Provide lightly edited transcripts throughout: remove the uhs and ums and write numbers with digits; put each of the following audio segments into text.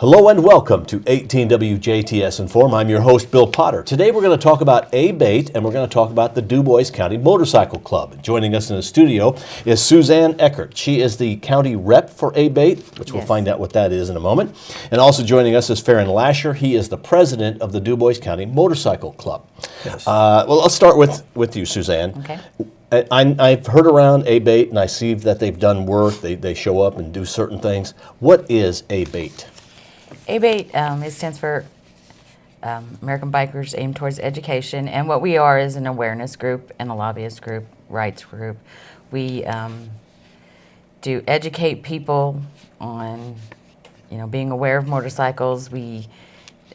Hello and welcome to 18WJTS in.form. I'm your host, Bill Potter. Today we're going to talk about ABATE and we're going to talk about the Du Bois County Motorcycle Club. Joining us in the studio is Suzanne Eckert. She is the county rep for ABATE, which we'll find out what that is in a moment. And also joining us is Faron Lasher. He is the president of the Du Bois County Motorcycle Club. Yes. Well, let's start with you, Suzanne. Okay. I've heard around ABATE and I see that they've done work. They show up and do certain things. What is ABATE? ABATE, it stands for American Bikers Aim Towards Education, and what we are is an awareness group and a lobbyist group, rights group. We do educate people on, being aware of motorcycles. We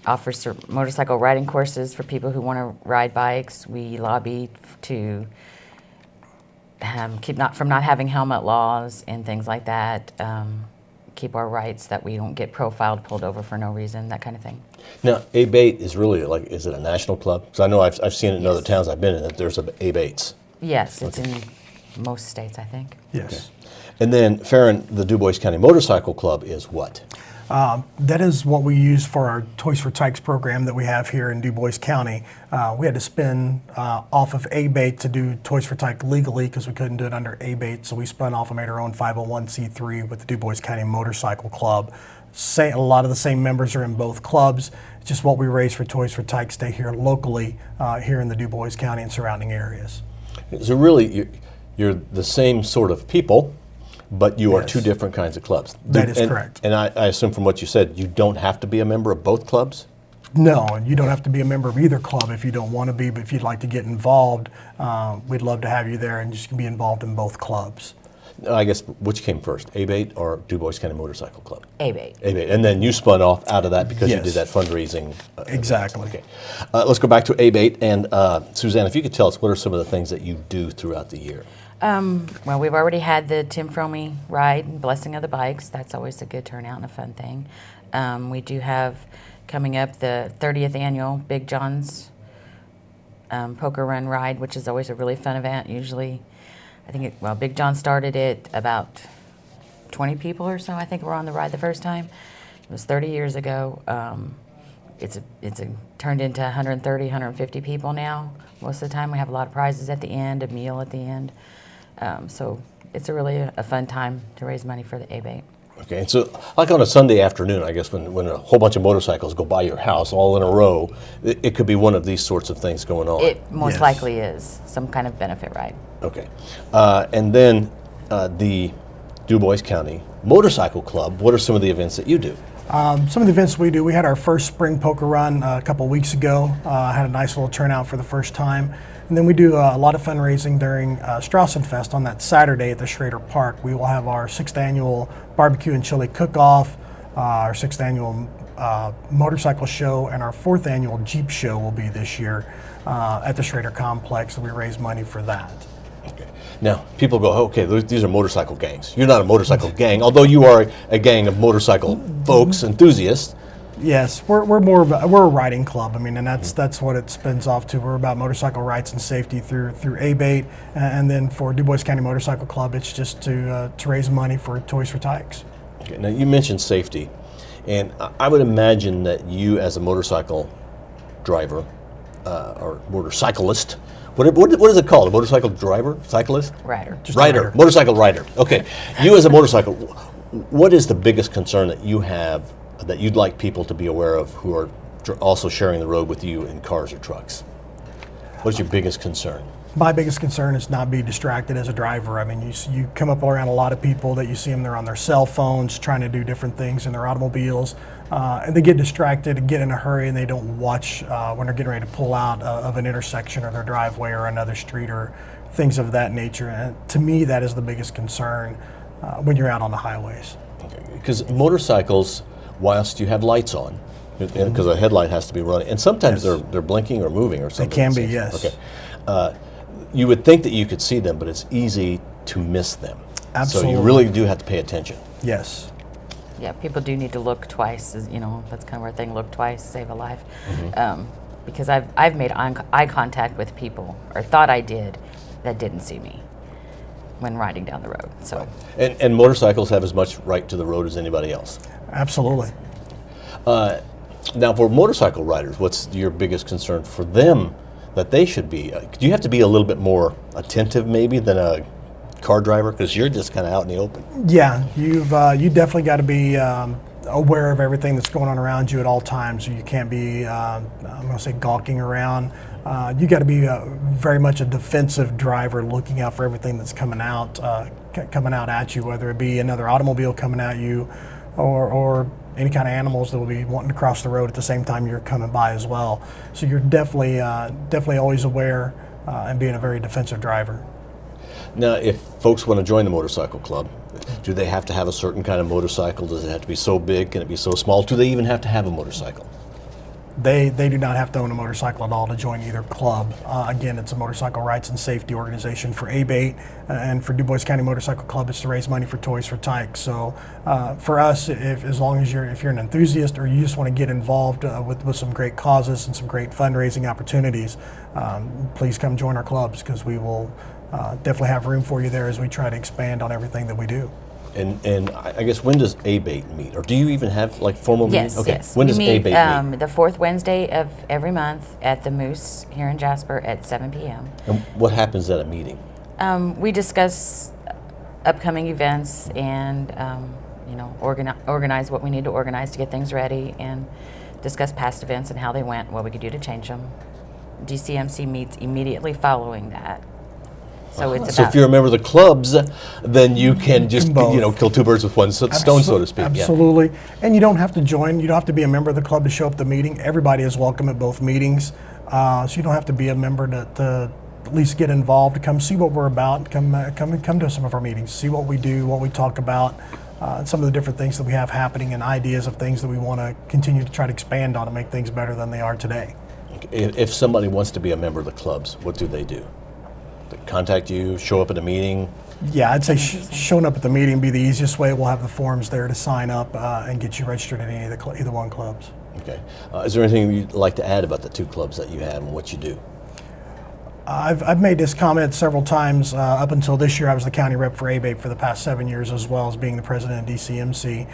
offer motorcycle riding courses for people who want to ride bikes. We lobby to keep from not having helmet laws and things like that. Keep our rights, that we don't get profiled, pulled over for no reason, that kind of thing. Now, ABATE is really is it a national club? Because I know I've seen it in other towns I've been in, that there's ABATEs. Yes, it's in most states, I think. Yes. Okay. And then, Faron, the Du Bois County Motorcycle Club is what? That is what we use for our Toys for Tykes program that we have here in Du Bois County. We had to spin off of ABATE to do Toys for Tyke legally because we couldn't do it under ABATE, so we spun off and made our own 501c3 with the Du Bois County Motorcycle Club. A lot of the same members are in both clubs. It's just what we raise for Toys for Tyke stay here locally here in the Du Bois County and surrounding areas. So really, you're the same sort of people, but you are two different kinds of clubs. That is correct. And I assume from what you said, you don't have to be a member of both clubs? No, you don't have to be a member of either club if you don't want to be, but if you'd like to get involved, we'd love to have you there and just be involved in both clubs. I guess, which came first, ABATE or Du Bois County Motorcycle Club? ABATE. ABATE, and then you spun off out of that because you did that fundraising. Exactly. Okay. Let's go back to ABATE, and Suzanne, if you could tell us what are some of the things that you do throughout the year? Well, we've already had the Tim Fromey ride, Blessing of the Bikes. That's always a good turnout and a fun thing. We do have coming up the 30th annual Big John's Poker Run ride, which is always a really fun event. Usually, Big John started it about 20 people or so. I think were on the ride the first time. It was 30 years ago. It's turned into 130, 150 people now. Most of the time, we have a lot of prizes at the end, a meal at the end. So it's really a fun time to raise money for the ABATE. Okay, so like on a Sunday afternoon, I guess when a whole bunch of motorcycles go by your house all in a row, it could be one of these sorts of things going on. It most likely is some kind of benefit ride. Okay, and then the Du Bois County Motorcycle Club, what are some of the events that you do? Some of the events we do, we had our first spring poker run a couple of weeks ago. Had a nice little turnout for the first time. And then we do a lot of fundraising during Strassenfest on that Saturday at the Schrader Park. We will have our 6th annual barbecue and chili cook-off, our 6th annual motorcycle show, and our 4th annual Jeep show will be this year at the Schrader Complex, and we raise money for that. Okay. Now, people go, okay, these are motorcycle gangs. You're not a motorcycle gang, although you are a gang of motorcycle folks, enthusiasts. Yes, we're a riding club. I mean, and that's what it spins off to. We're about motorcycle rights and safety through ABATE, and then for Du Bois County Motorcycle Club, it's just to raise money for Toys for Tykes. Okay. Now, you mentioned safety, and I would imagine that you, as a motorcycle driver or motorcyclist, what is it called? A motorcycle driver, cyclist, Rider. Rider, motorcycle rider. Okay, you as a motorcycle, what is the biggest concern that you have that you'd like people to be aware of who are also sharing the road with you in cars or trucks? What's your biggest concern? My biggest concern is not be distracted as a driver. I mean, you come up around a lot of people that you see them, they're on their cell phones trying to do different things in their automobiles, and they get distracted and get in a hurry and they don't watch when they're getting ready to pull out of an intersection or their driveway or another street or things of that nature. And to me, that is the biggest concern when you're out on the highways. Because motorcycles, whilst you have lights on, because a headlight has to be running, and sometimes they're blinking or moving or something. They can be, yes. Okay. You would think that you could see them, but it's easy to miss them. Absolutely. So you really do have to pay attention. Yes. Yeah, people do need to look twice. That's kind of our thing. Look twice, save a life. Because I've made eye contact with people, or thought I did, that didn't see me when riding down the road. So. Right. And motorcycles have as much right to the road as anybody else. Absolutely. Now, for motorcycle riders, what's your biggest concern for them that they should be? Do you have to be a little bit more attentive, maybe, than a car driver? Because you're just kind of out in the open. Yeah, you definitely got to be aware of everything that's going on around you at all times. You can't be, I'm going to say, gawking around. You got to be very much a defensive driver, looking out for everything that's coming out at you, whether it be another automobile coming at you, or any kind of animals that will be wanting to cross the road at the same time you're coming by as well. So you're definitely always aware and being a very defensive driver. Now, if folks want to join the motorcycle club, do they have to have a certain kind of motorcycle? Does it have to be so big? Can it be so small? Do they even have to have a motorcycle? They do not have to own a motorcycle at all to join either club. Again, it's a motorcycle rights and safety organization. For ABATE and for Du Bois County Motorcycle Club, it's to raise money for Toys for Tykes. So for us, as long as if you're an enthusiast or you just want to get involved with some great causes and some great fundraising opportunities, please come join our clubs, because we will definitely have room for you there as we try to expand on everything that we do. And I guess, when does ABATE meet? Or do you even have like formal meetings? Yes, Okay. yes. When does we meet, ABATE meet? the fourth Wednesday of every month at the Moose here in Jasper at 7 p.m. And what happens at a meeting? We discuss upcoming events and organize what we need to organize to get things ready, and discuss past events and how they went, what we could do to change them. DCMC meets immediately following that. So it's So about, if you're a member of the clubs, then you can just kill two birds with one stone, so to speak. Absolutely. Yeah. And you don't have to join. You don't have to be a member of the club to show up at the meeting. Everybody is welcome at both meetings. So you don't have to be a member to at least get involved, to come see what we're about, come to some of our meetings, see what we do, what we talk about, some of the different things that we have happening, and ideas of things that we want to continue to try to expand on and make things better than they are today. If somebody wants to be a member of the clubs, what do they do? They contact you, show up at a meeting? Yeah, I'd say showing up at the meeting would be the easiest way. We'll have the forms there to sign up and get you registered in any of the either one clubs. Okay. Is there anything you'd like to add about the two clubs that you have and what you do? I've made this comment several times. Up until this year, I was the county rep for ABATE for the past 7 years, as well as being the president of DCMC.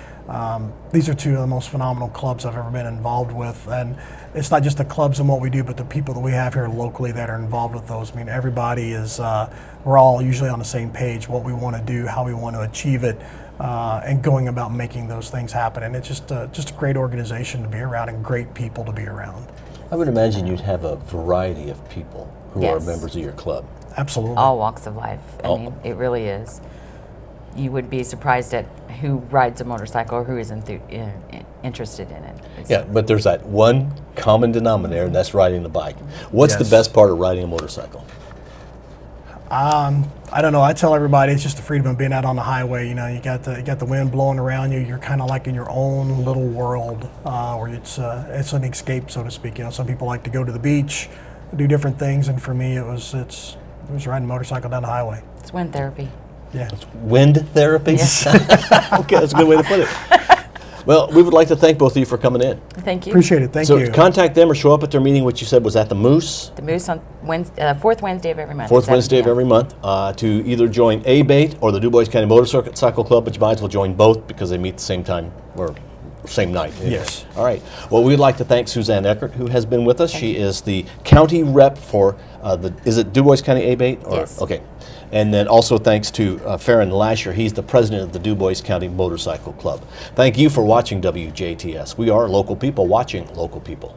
These are two of the most phenomenal clubs I've ever been involved with, and it's not just the clubs and what we do, but the people that we have here locally that are involved with those. I mean, everybody is, we're all usually on the same page, what we want to do, how we want to achieve it, and going about making those things happen. And it's just a great organization to be around and great people to be around. I would imagine you'd have a variety of people who are members of your club. Absolutely. all walks of life. I mean, it really is. You would be surprised at who rides a motorcycle or who is interested in it. Yeah, but there's that one common denominator, and that's riding the bike. What's the best part of riding a motorcycle? I don't know. I tell everybody it's just the freedom of being out on the highway. You know, you got the wind blowing around you. You're kind of like in your own little world, where it's an escape, so to speak. You know, some people like to go to the beach, do different things, and for me, it was riding a motorcycle down the highway. It's wind therapy. Yeah. It's wind therapy? Yes. Okay, that's a good way to put it. Well, we would like to thank both of you for coming in. Thank you. Appreciate it. Thank you. So contact them or show up at their meeting, which you said was at the Moose. The Moose on fourth Wednesday of every month. Fourth Wednesday of every month, to either join ABATE or the Du Bois County Motorcycle Club, but you might as well join both because they meet the same time or same night. Yes. All right. Well, we'd like to thank Suzanne Eckert, who has been with us. She is the county rep for is it Du Bois County ABATE? Yes. Okay. And then also thanks to Faron Lasher. He's the president of the Du Bois County Motorcycle Club. Thank you for watching WJTS. We are local people watching local people.